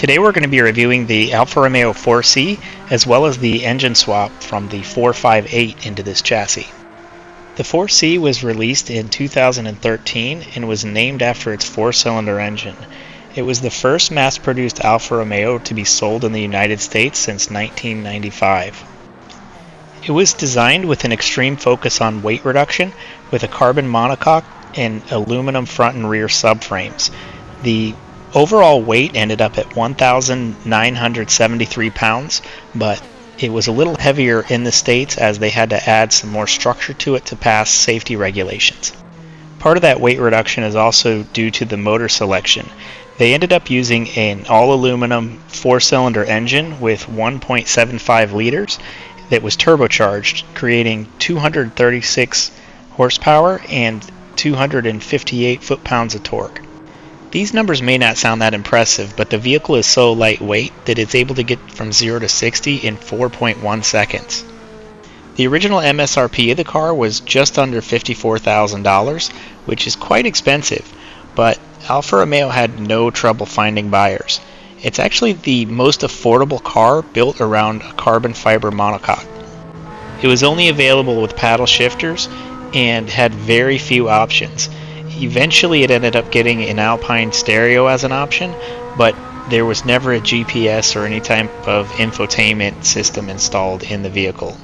Today we're going to be reviewing the Alfa Romeo 4C as well as the engine swap from the 458 into this chassis. The 4C was released in 2013 and was named after its four-cylinder engine. It was the first mass-produced Alfa Romeo to be sold in the United States since 1995. It was designed with an extreme focus on weight reduction with a carbon monocoque and aluminum front and rear subframes. The overall weight ended up at 1,973 pounds, but it was a little heavier in the States as they had to add some more structure to it to pass safety regulations. Part of that weight reduction is also due to the motor selection. They ended up using an all-aluminum four-cylinder engine with 1.75 liters that was turbocharged, creating 236 horsepower and 258 foot-pounds of torque. These numbers may not sound that impressive, but the vehicle is so lightweight that it's able to get from 0 to 60 in 4.1 seconds. The original MSRP of the car was just under $54,000, which is quite expensive, but Alfa Romeo had no trouble finding buyers. It's actually the most affordable car built around a carbon fiber monocoque. It was only available with paddle shifters and had very few options. Eventually it ended up getting an Alpine stereo as an option, but there was never a GPS or any type of infotainment system installed in the vehicle.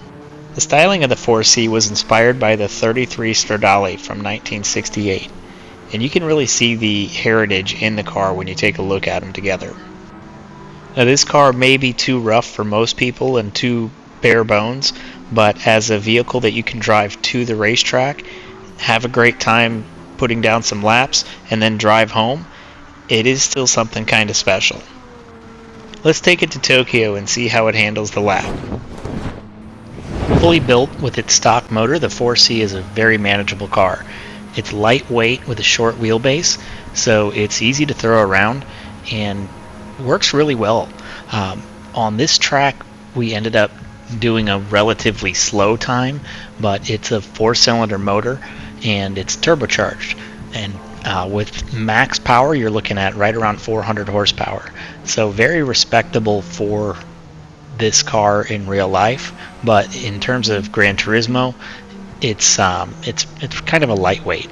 The styling of the 4C was inspired by the 33 Stradale from 1968, and you can really see the heritage in the car when you take a look at them together. Now this car may be too rough for most people and too bare bones, but as a vehicle that you can drive to the racetrack, have a great time putting down some laps, and then drive home, it is still something kind of special. Let's take it to Tokyo and see how it handles the lap. Fully built with its stock motor, the 4C is a very manageable car. It's lightweight with a short wheelbase, so it's easy to throw around and works really well. On this track we ended up doing a relatively slow time, but it's a four-cylinder motor and it's turbocharged, and with max power you're looking at right around 400 horsepower, so very respectable for this car in real life. But in terms of Gran Turismo, it's kind of a lightweight.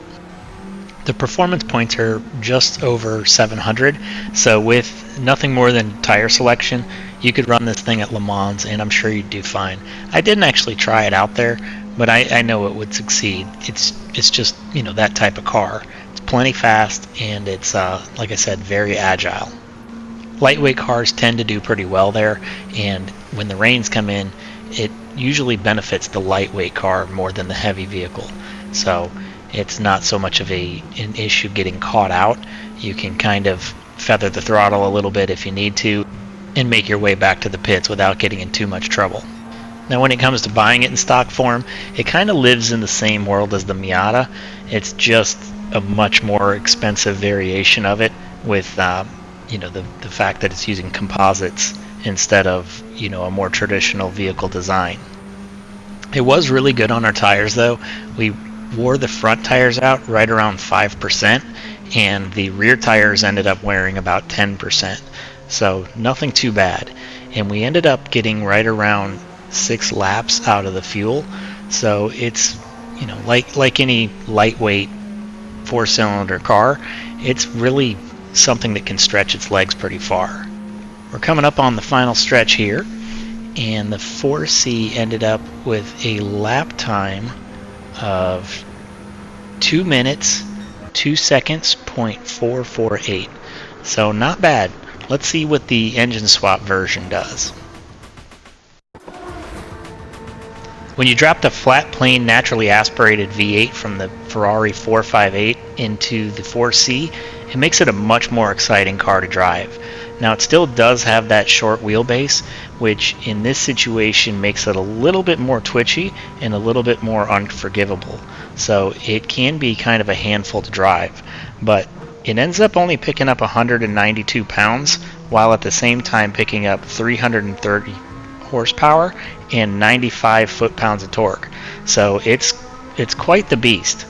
The performance points are just over 700, so with nothing more than tire selection you could run this thing at Le Mans and I'm sure you'd do fine. I didn't actually try it out there, but I know it would succeed. It's just, you know, that type of car. It's plenty fast and it's like I said, very agile. Lightweight cars tend to do pretty well there, and when the rains come in it usually benefits the lightweight car more than the heavy vehicle, so it's not so much of an issue getting caught out. You can kind of feather the throttle a little bit if you need to and make your way back to the pits without getting in too much trouble. Now when it comes to buying it in stock form, it kind of lives in the same world as the Miata. It's just a much more expensive variation of it with you know, the fact that it's using composites instead of, you know, a more traditional vehicle design. It was really good on our tires though. We wore the front tires out right around 5%, and the rear tires ended up wearing about 10%, so nothing too bad. And we ended up getting right around 6 laps out of the fuel, so it's, you know, like any lightweight four-cylinder car, it's really something that can stretch its legs pretty far. We're coming up on the final stretch here, and the 4C ended up with a lap time of 2 minutes 2 seconds .448, so not bad. Let's see what the engine swap version does. When you drop the flat plane naturally aspirated V8 from the Ferrari 458 into the 4C, it makes it a much more exciting car to drive. Now it still does have that short wheelbase, which in this situation makes it a little bit more twitchy and a little bit more unforgivable. So it can be kind of a handful to drive, but it ends up only picking up 192 pounds while at the same time picking up 330 horsepower and 95 foot-pounds of torque. So it's quite the beast.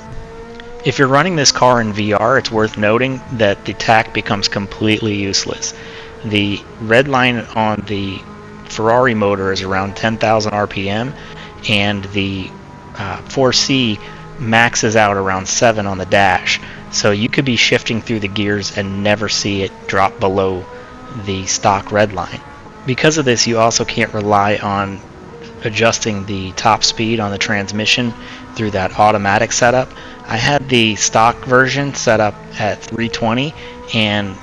If you're running this car in VR, it's worth noting that the tach becomes completely useless. The red line on the Ferrari motor is around 10,000 RPM, and the 4C maxes out around 7 on the dash. So you could be shifting through the gears and never see it drop below the stock red line. Because of this, you also can't rely on adjusting the top speed on the transmission through that automatic setup. I had the stock version set up at 320 and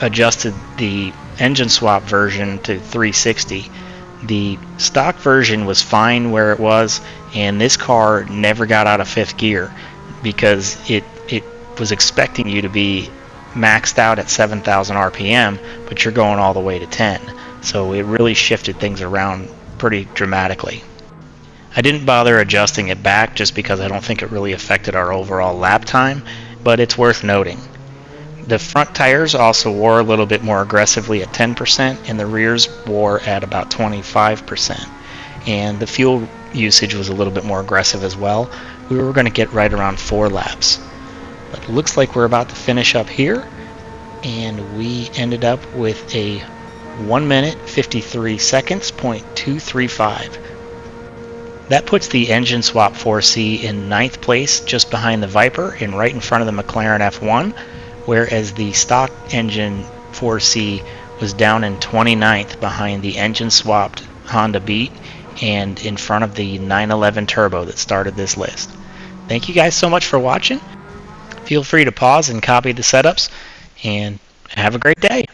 adjusted the engine swap version to 360. The stock version was fine where it was, and this car never got out of fifth gear because it was expecting you to be maxed out at 7,000 RPM, but you're going all the way to 10. So it really shifted things around pretty dramatically. I didn't bother adjusting it back just because I don't think it really affected our overall lap time, but it's worth noting. The front tires also wore a little bit more aggressively at 10%, and the rears wore at about 25%. And the fuel usage was a little bit more aggressive as well. We were going to get right around 4 laps. But it looks like we're about to finish up here, and we ended up with a 1 minute 53 seconds .235. That puts the engine swap 4C in 9th place, just behind the Viper and right in front of the McLaren F1, whereas the stock engine 4C was down in 29th behind the engine swapped Honda Beat and in front of the 911 Turbo that started this list. Thank you guys so much for watching. Feel free to pause and copy the setups, and have a great day.